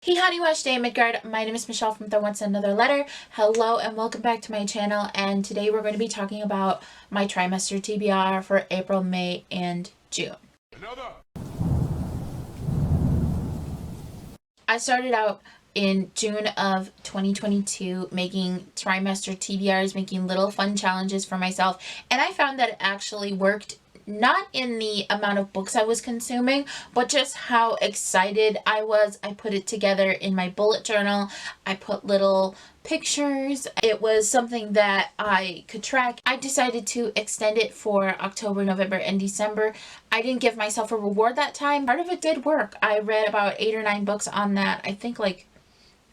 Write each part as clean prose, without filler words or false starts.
Hey honey, wash day Midgard. My name is Michelle from The Once Another Letter. Hello and welcome back to my channel, and today we're going to be talking about my trimester TBR for April, May, and June. I started out in June of 2022 making trimester TBRs, making little fun challenges for myself, and I found that it actually worked. Not in the amount of books I was consuming, but just how excited I was. I put it together in my bullet journal. I put little pictures. It was something that I could track. I decided to extend it for October, November, and December. I didn't give myself a reward that time. Part of it did work. I read about 8 or 9 books on that, I think like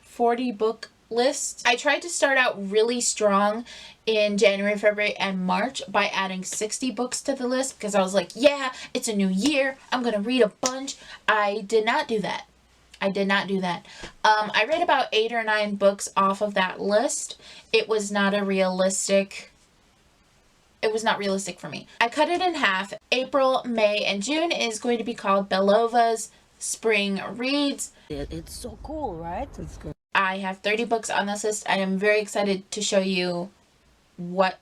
40 book list. I tried to start out really strong in January, February, and March by adding 60 books to the list because I was like, yeah, it's a new year. I'm going to read a bunch. I did not do that. I read about 8 or 9 books off of that list. It was not realistic for me. I cut it in half. April, May, and June is going to be called Belova's Spring Reads. It's so cool, right? It's good. I have 30 books on this list. I am very excited to show you what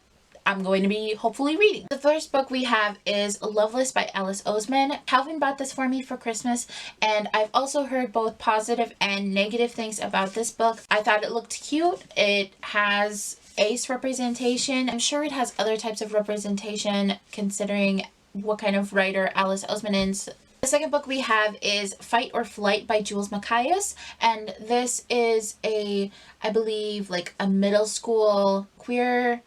I'm going to be hopefully reading. The first book we have is Loveless by Alice Oseman. Calvin bought this for me for Christmas, and I've also heard both positive and negative things about this book. I thought it looked cute. It has ace representation. I'm sure it has other types of representation considering what kind of writer Alice Oseman is. The second book we have is Fight or Flight by Jules Macias, and this is I believe, like a middle school queer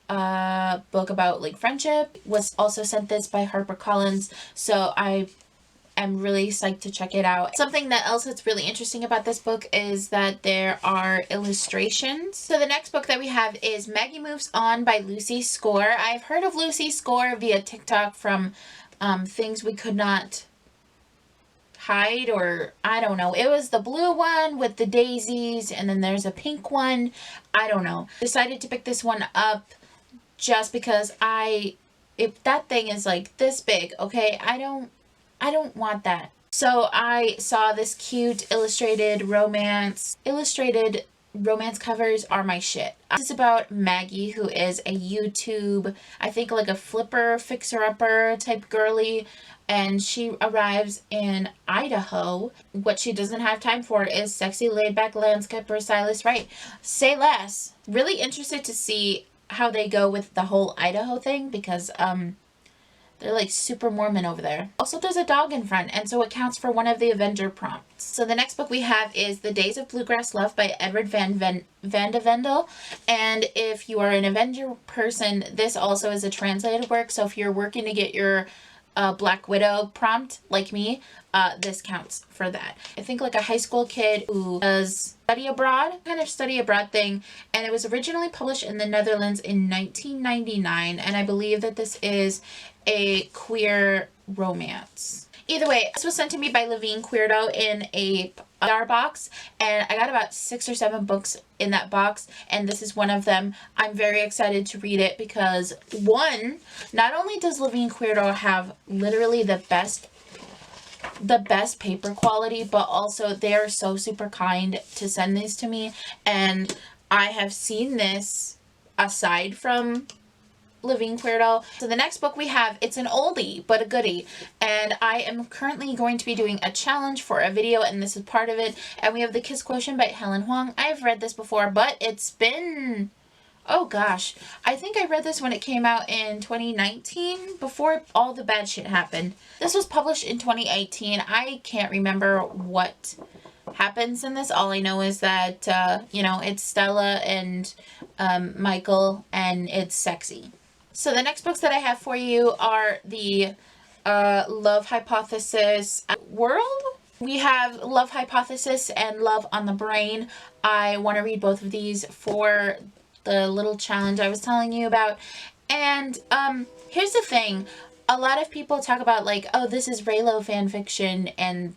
book about like friendship. Was also sent this by HarperCollins, so I am really psyched to check it out. Something that else that's really interesting about this book is that there are illustrations. So the next book that we have is Maggie Moves On by Lucy Score. I've heard of Lucy Score via TikTok from things we could not hide, or I don't know. It was the blue one with the daisies, and then there's a pink one. I don't know. Decided to pick this one up just because if that thing is like this big, okay, I don't want that. So I saw this cute illustrated romance. Illustrated romance covers are my shit. This is about Maggie, who is a YouTube, I think like a flipper fixer-upper type girly, and she arrives in Idaho. What she doesn't have time for is sexy laid-back landscaper Silas Wright. Say less. Really interested to see how they go with the whole Idaho thing, because they're like super Mormon over there. Also, there's a dog in front, and so it counts for one of the Avenger prompts. So the next book we have is The Days of Bluegrass Love by Edward Van de Vendel. And if you are an Avenger person, this also is a translated work. So if you're working to get your Black Widow prompt, like me, this counts for that. I think like a high school kid who does study abroad, kind of study abroad thing, and it was originally published in the Netherlands in 1999, and I believe that this is a queer romance. Either way, this was sent to me by Levine Queerdo in a TBR box, and I got about 6 or 7 books in that box, and this is one of them. I'm very excited to read it because, one, not only does Levine Queerdo have literally the best paper quality, but also they are so super kind to send these to me, and I have seen this aside from Levine Queerdo. So the next book we have, it's an oldie but a goodie, and I am currently going to be doing a challenge for a video, and this is part of it. And we have The Kiss Quotient by Helen Huang. I've read this before, but it's been, oh gosh, I think I read this when it came out in 2019, before all the bad shit happened. This was published in 2018. I can't remember what happens in this. All I know is that it's Stella and Michael, and it's sexy. So the next books that I have for you are the Love Hypothesis World. We have Love Hypothesis and Love on the Brain. I want to read both of these for the little challenge I was telling you about. And here's the thing. A lot of people talk about like, oh, this is Raylo fanfiction, and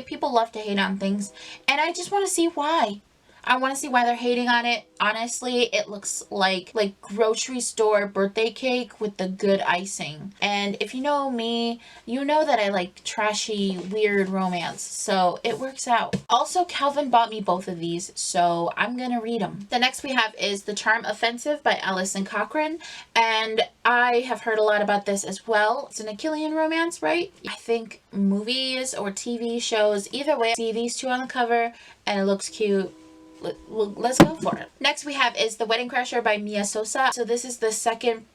people love to hate on things. And I just want to see why. I want to see why they're hating on it. Honestly, it looks like grocery store birthday cake with the good icing. And if you know me, you know that I like trashy, weird romance. So it works out. Also, Calvin bought me both of these, so I'm gonna read them. The next we have is The Charm Offensive by Alison Cochrane. And I have heard a lot about this as well. It's an Achillean romance, right? I think movies or TV shows, either way, I see these two on the cover and it looks cute. Let's go for it. Next we have is The Wedding Crasher by Mia Sosa. So this is the second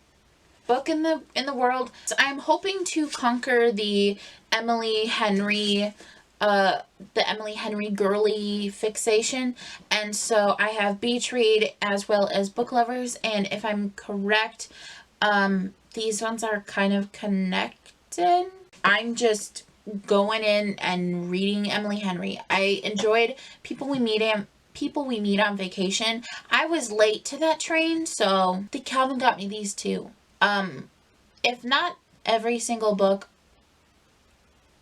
book in the world. So I'm hoping to conquer the Emily Henry girly fixation, and so I have beach read as well as book lovers, and if I'm correct, these ones are kind of connected. I'm just going in and reading Emily Henry. I enjoyed People We Meet on Vacation. I was late to that train, so the Calvin got me these two. If not every single book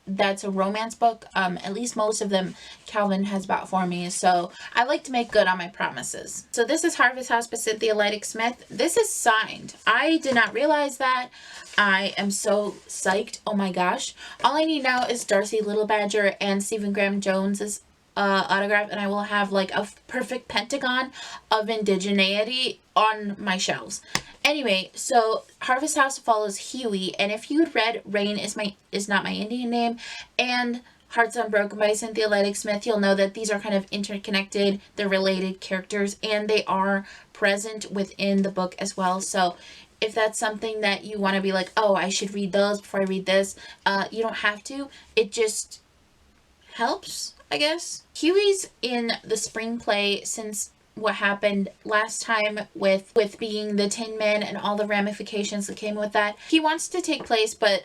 that's a romance book, at least most of them Calvin has bought for me, so I like to make good on my promises. So this is Harvest House by Cynthia Leidig Smith. This is signed. I did not realize that. I am so psyched. Oh my gosh. All I need now is Darcy Little Badger and Stephen Graham Jones's autograph, and I will have like a perfect pentagon of indigeneity on my shelves. Anyway, so Harvest House follows Huey, and if you had read Rain is Not My Indian Name and Hearts Unbroken by Cynthia Leidig Smith, you'll know that these are kind of interconnected, they're related characters, and they are present within the book as well. So if that's something that you want to be like, oh, I should read those before I read this, you don't have to. It just helps, I guess. Huey's in the spring play since what happened last time with being the Tin Man and all the ramifications that came with that. He wants to take place, but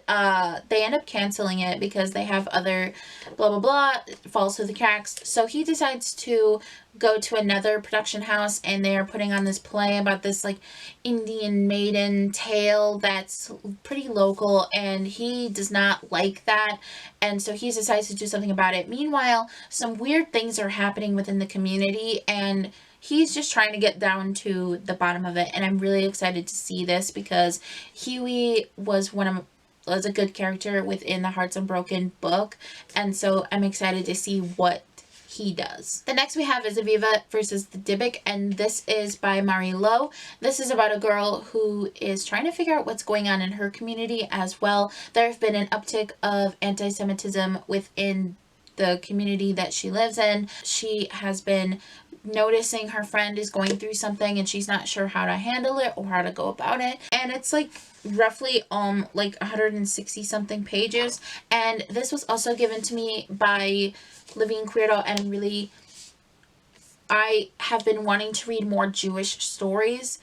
they end up canceling it because they have other blah blah blah, it falls through the cracks. So he decides to go to another production house, and they're putting on this play about this like Indian maiden tale that's pretty local, and he does not like that, and so he decides to do something about it. Meanwhile, some weird things are happening within the community, and he's just trying to get down to the bottom of it, and I'm really excited to see this because Huey was a good character within the Hearts Unbroken book, and so I'm excited to see what he does. The next we have is Aviva versus the Dybbuk, and this is by Marie Lowe. This is about a girl who is trying to figure out what's going on in her community as well. There have been an uptick of anti-Semitism within the community that she lives in. She has been noticing her friend is going through something and she's not sure how to handle it or how to go about it, and it's like roughly like 160 something pages, and this was also given to me by Living Queerdo, and I have been wanting to read more Jewish stories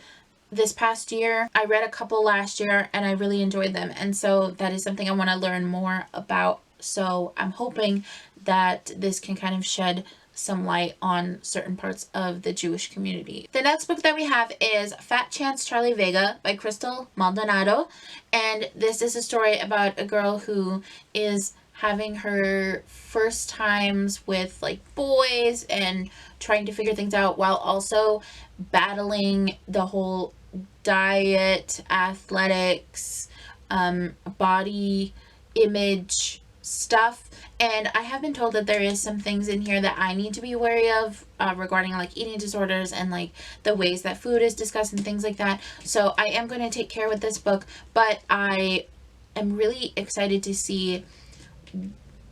this past year. I read a couple last year and I really enjoyed them, and so that is something I want to learn more about. So I'm hoping that this can kind of shed some light on certain parts of the Jewish community. The next book that we have is Fat Chance Charlie Vega by Crystal Maldonado, and this is a story about a girl who is having her first times with like boys and trying to figure things out while also battling the whole diet, athletics, body image stuff. And I have been told that there is some things in here that I need to be wary of regarding like eating disorders and like the ways that food is discussed and things like that. So I am going to take care with this book, but I am really excited to see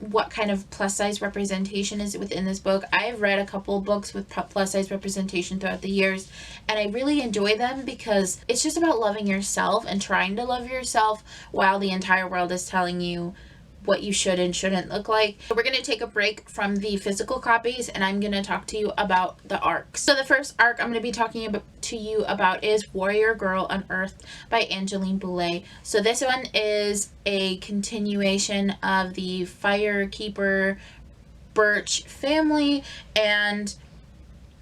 what kind of plus size representation is within this book. I've read a couple books with plus size representation throughout the years, and I really enjoy them because it's just about loving yourself and trying to love yourself while the entire world is telling you what you should and shouldn't look like. We're going to take a break from the physical copies, and I'm going to talk to you about the arcs. So the first arc I'm going to be talking to you about is Warrior Girl Unearthed by Angeline Boulet. So this one is a continuation of the Firekeeper Birch family, and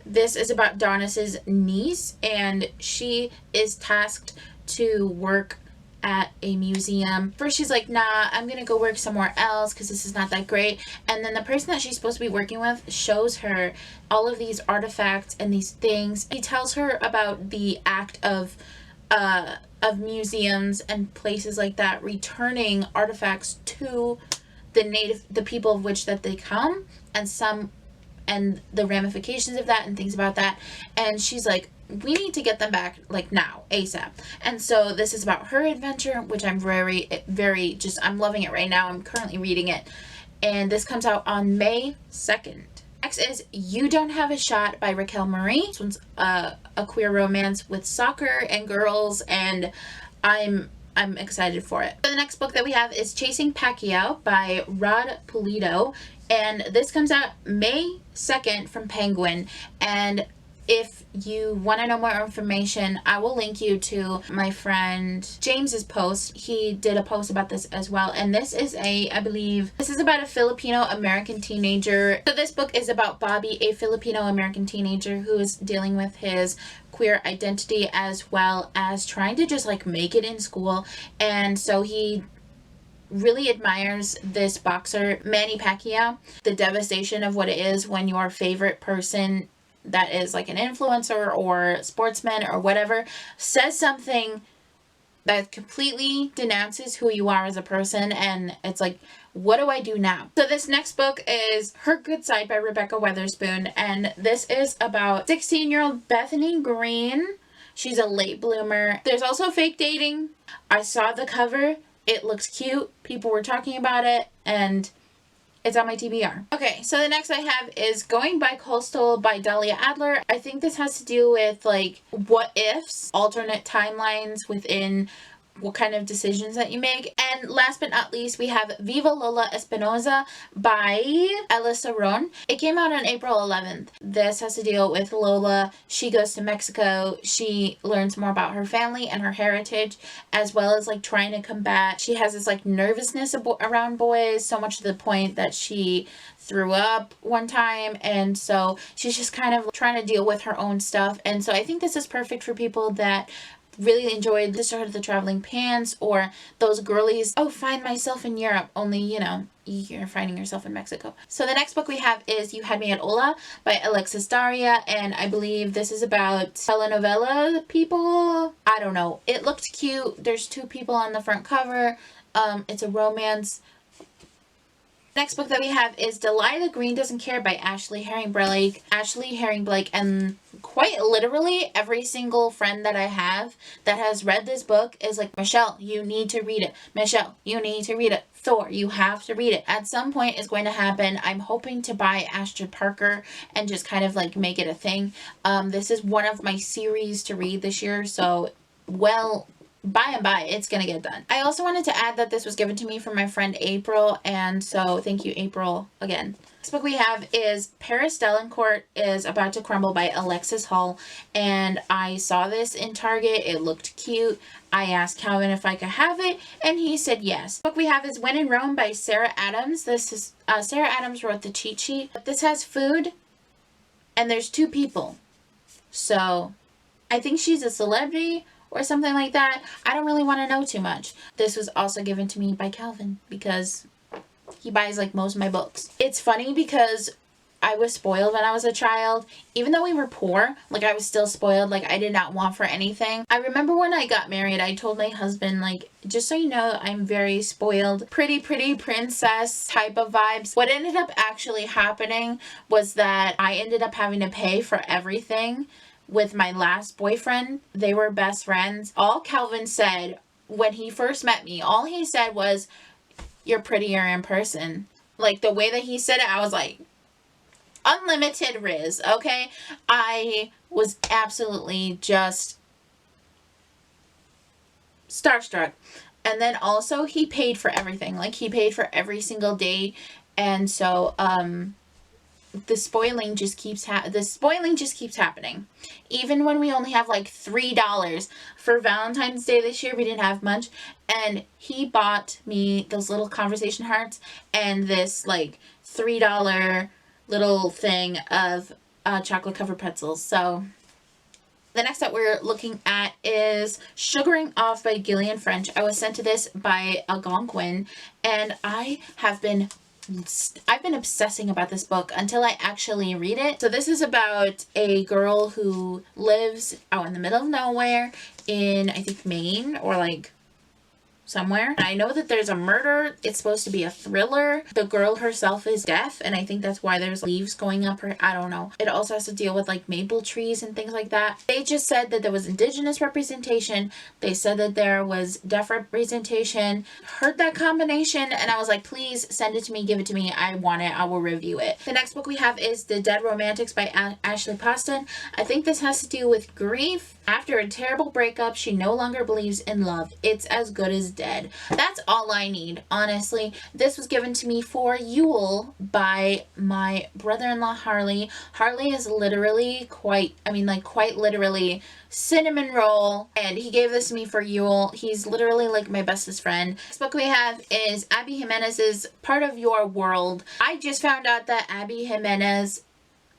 this is about Donis's niece, and she is tasked to work at a museum. First she's like, nah, I'm gonna go work somewhere else because this is not that great. And then the person that she's supposed to be working with shows her all of these artifacts and these things. He tells her about the act of museums and places like that returning artifacts to the people of which that they come, and the ramifications of that and things about that. And she's like, we need to get them back like now, ASAP. And so this is about her adventure, which I'm very I'm loving it right now. I'm currently reading it, and this comes out on May 2nd. Next is You Don't Have a Shot by Raquel Marie. This one's a queer romance with soccer and girls, and I'm excited for it. So the next book that we have is Chasing Pacquiao by Rod Pulido, and this comes out May 2nd from Penguin. And if you want to know more information, I will link you to my friend James's post. He did a post about this as well. And this is I believe this is about a Filipino American teenager. So this book is about Bobby, a Filipino American teenager who is dealing with his queer identity as well as trying to just like make it in school. And so he really admires this boxer, Manny Pacquiao. The devastation of what it is when your favorite person that is like an influencer or sportsman or whatever says something that completely denounces who you are as a person, and it's like, what do I do now? So this next book is Her Good Side by Rebecca Weatherspoon, and this is about 16-year-old Bethany Green. She's a late bloomer. There's also fake dating. I saw the cover. It looks cute. People were talking about it, and it's on my TBR. Okay, so the next I have is Going Bi-Coastal by Dahlia Adler. I think this has to do with like what ifs, alternate timelines within what kind of decisions that you make. And last but not least, we have Viva Lola Espinosa by Ella Saron. It came out on April 11th. This has to deal with Lola. She goes to Mexico. She learns more about her family and her heritage, as well as like trying to combat. She has this like nervousness around boys, so much to the point that she threw up one time, and so she's just kind of trying to deal with her own stuff. And so I think this is perfect for people that really enjoyed the start of the traveling pants, or those girlies, oh, find myself in Europe, only, you know, you're finding yourself in Mexico. So the next book we have is You Had Me at Hola by Alexis Daria, and I believe this is about telenovela people. I don't know. It looked cute. There's two people on the front cover. It's a romance. Next book that we have is Delilah Green Doesn't Care by Ashley Herring Blake. Ashley Herring Blake, and quite literally every single friend that I have that has read this book is like, Michelle, you need to read it. Michelle, you need to read it. Thor, you have to read it. At some point it's going to happen. I'm hoping to buy Ashton Parker and just kind of like make it a thing. This is one of my series to read this year, so by and by, it's gonna get done. I also wanted to add that this was given to me from my friend April, and so thank you, April, again. Next book we have is Paris Delacourt is About to Crumble by Alexis Hall, and I saw this in Target. It looked cute. I asked Calvin if I could have it, and he said yes. The book we have is When in Rome by Sarah Adams. This is, Sarah Adams wrote the cheat sheet. This has food, and there's two people. So, I think she's a celebrity or something like that. I don't really want to know too much. This was also given to me by Calvin because he buys like most of my books. It's funny because I was spoiled when I was a child. Even though we were poor, like I was still spoiled. Like I did not want for anything. I remember when I got married, I told my husband, like, just so you know, I'm very spoiled. Pretty princess type of vibes. What ended up actually happening was that I ended up having to pay for everything with my last boyfriend. They were best friends. All Calvin said when he first met me, all he said was, you're prettier in person. Like the way that he said it, I was like, unlimited Riz, okay? I was absolutely just starstruck. And then also he paid for everything. Like he paid for every single date. And so, the spoiling just keeps happening. Even when we only have like $3 for Valentine's Day this year, we didn't have much, and he bought me those little conversation hearts and this like $3 little thing of chocolate covered pretzels. So The next that we're looking at is Sugaring Off by Gillian French. I was sent to this by Algonquin, and I've been obsessing about this book until I actually read it. So this is about a girl who lives out in the middle of nowhere in, I think, Maine, or like somewhere. I know that there's a murder. It's supposed to be a thriller. The girl herself is deaf, and I think that's why there's leaves going up her. I don't know. It also has to deal with like maple trees and things like that. They just said that there was indigenous representation. They said that there was deaf representation. Heard that combination, and I was like, please send it to me, give it to me. I want it. I will review it. The next book we have is The Dead Romantics by Ashley Poston. I think this has to do with grief. After a terrible breakup, she no longer believes in love. It's as good as dead. That's all I need, honestly. This was given to me for Yule by my brother-in-law Harley. Harley is literally quite literally cinnamon roll, and he gave this to me for Yule. He's literally like my bestest friend. This book we have is Abby Jimenez's Part of Your World. I just found out that Abby Jimenez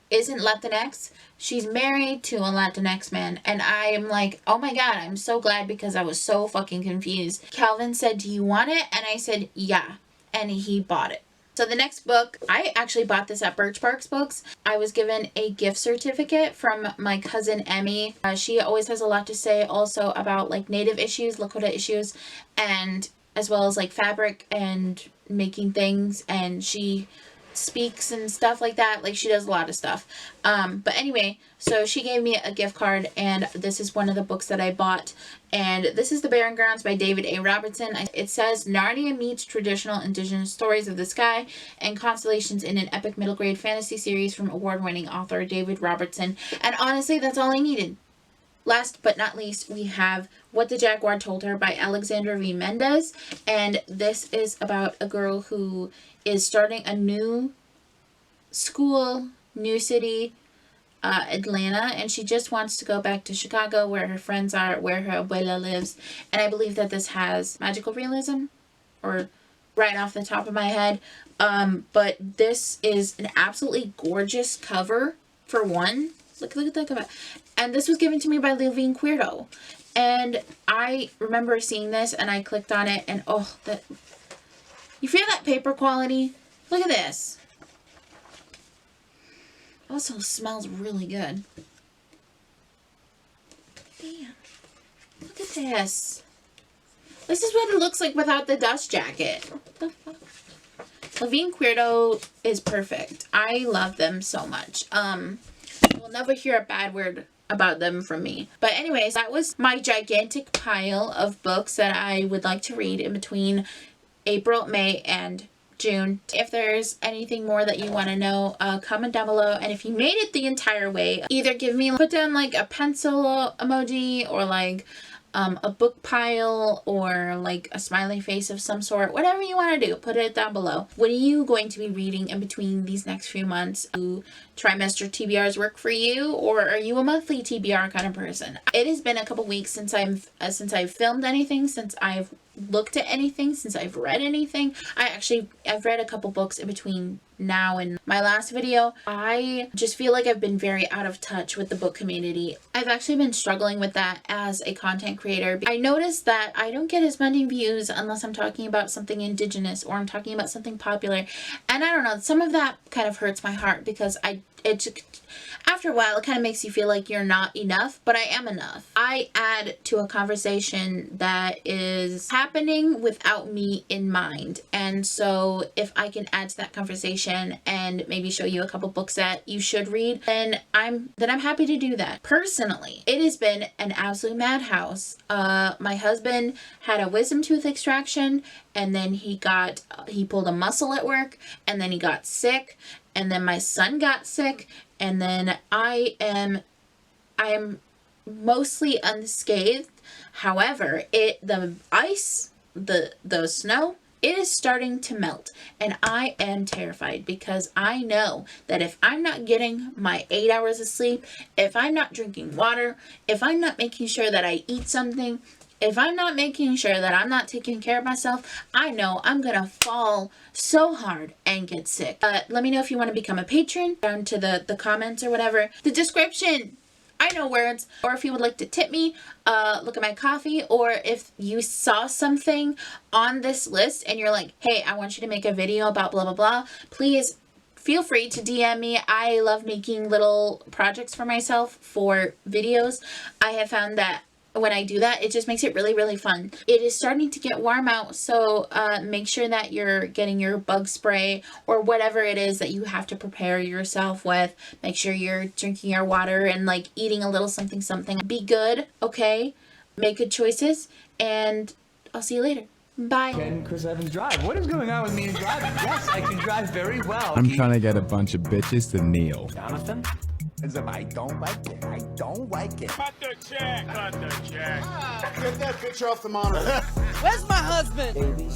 isn't Latinx. She's married to a Latinx man, and I am like, oh my god, I'm so glad, because I was so fucking confused. Calvin said, do you want it? And I said, yeah, and he bought it. So the next book, I actually bought this at Birch Barks Books. I was given a gift certificate from my cousin Emmy. She always has a lot to say also about like Native issues, Lakota issues, and as well as like fabric and making things, and she speaks and stuff like that. Like, she does a lot of stuff. But anyway, so she gave me a gift card, and this is one of the books that I bought, and this is The Barren Grounds by David A. Robertson. It says Narnia meets traditional indigenous stories of the sky and constellations in an epic middle grade fantasy series from award-winning author David Robertson. And honestly, that's all I needed. Last but not least, we have What the Jaguar Told Her by Alexandra V. Mendez. And this is about a girl who is starting a new school, new city, Atlanta. And she just wants to go back to Chicago where her friends are, where her abuela lives. And I believe that this has magical realism, or right off the top of my head. But this is an absolutely gorgeous cover, for one. Look at that cover. And this was given to me by Levine Queerdo. And I remember seeing this, and I clicked on it, and oh, that, you feel that paper quality? Look at this. Also smells really good. Damn. Look at this. This is what it looks like without the dust jacket. What the fuck? Levine Queerdo is perfect. I love them so much. You'll never hear a bad word about them from me. But anyways, that was my gigantic pile of books that I would like to read in between April, May, and June. If there's anything more that you want to know, comment down below. And if you made it the entire way, either put down like a pencil emoji, or like a book pile, or like a smiley face of some sort. Whatever you want to do, put it down below. What are you going to be reading in between these next few months? Do trimester TBRs work for you, or are you a monthly TBR kind of person? It has been a couple weeks since I've filmed anything, since I've looked at anything, since I've read anything. I've read a couple books in between now and my last video. I just feel like I've been very out of touch with the book community. I've actually been struggling with that as a content creator. I noticed that I don't get as many views unless I'm talking about something indigenous, or I'm talking about something popular. And I don't know, some of that kind of hurts my heart, because after a while, it kind of makes you feel like you're not enough, but I am enough. I add to a conversation that is happening without me in mind. And so if I can add to that conversation and maybe show you a couple books that you should read, then I'm happy to do that. Personally, it has been an absolute madhouse. My husband had a wisdom tooth extraction, and then he pulled a muscle at work, and then he got sick, and then my son got sick, and then I am mostly unscathed. However, the ice, the snow, it is starting to melt, and I am terrified, because I know that if I'm not getting my 8 hours of sleep, if I'm not drinking water, if I'm not making sure that I eat something, if I'm not making sure that I'm not taking care of myself, I know I'm gonna fall so hard and get sick. Let me know if you want to become a patron down to the comments or whatever. The description I know words. Or if you would like to tip me, look at my coffee. Or if you saw something on this list and you're like, hey, I want you to make a video about blah, blah, blah, please feel free to DM me. I love making little projects for myself for videos. I have found that when I do that, it just makes it really, really fun. It is starting to get warm out, so make sure that you're getting your bug spray or whatever it is that you have to prepare yourself with. Make sure you're drinking your water and like eating a little something something. Be good, okay? Make good choices, and I'll see you later. Bye. Can Chris Evans drive? What is going on with me and driving? Yes, I can drive very well. I'm trying to get a bunch of bitches to kneel. Jonathan? As if I don't like it. I don't like it. Cut the check. Cut the check. Get that bitch off the monitor. Where's my husband?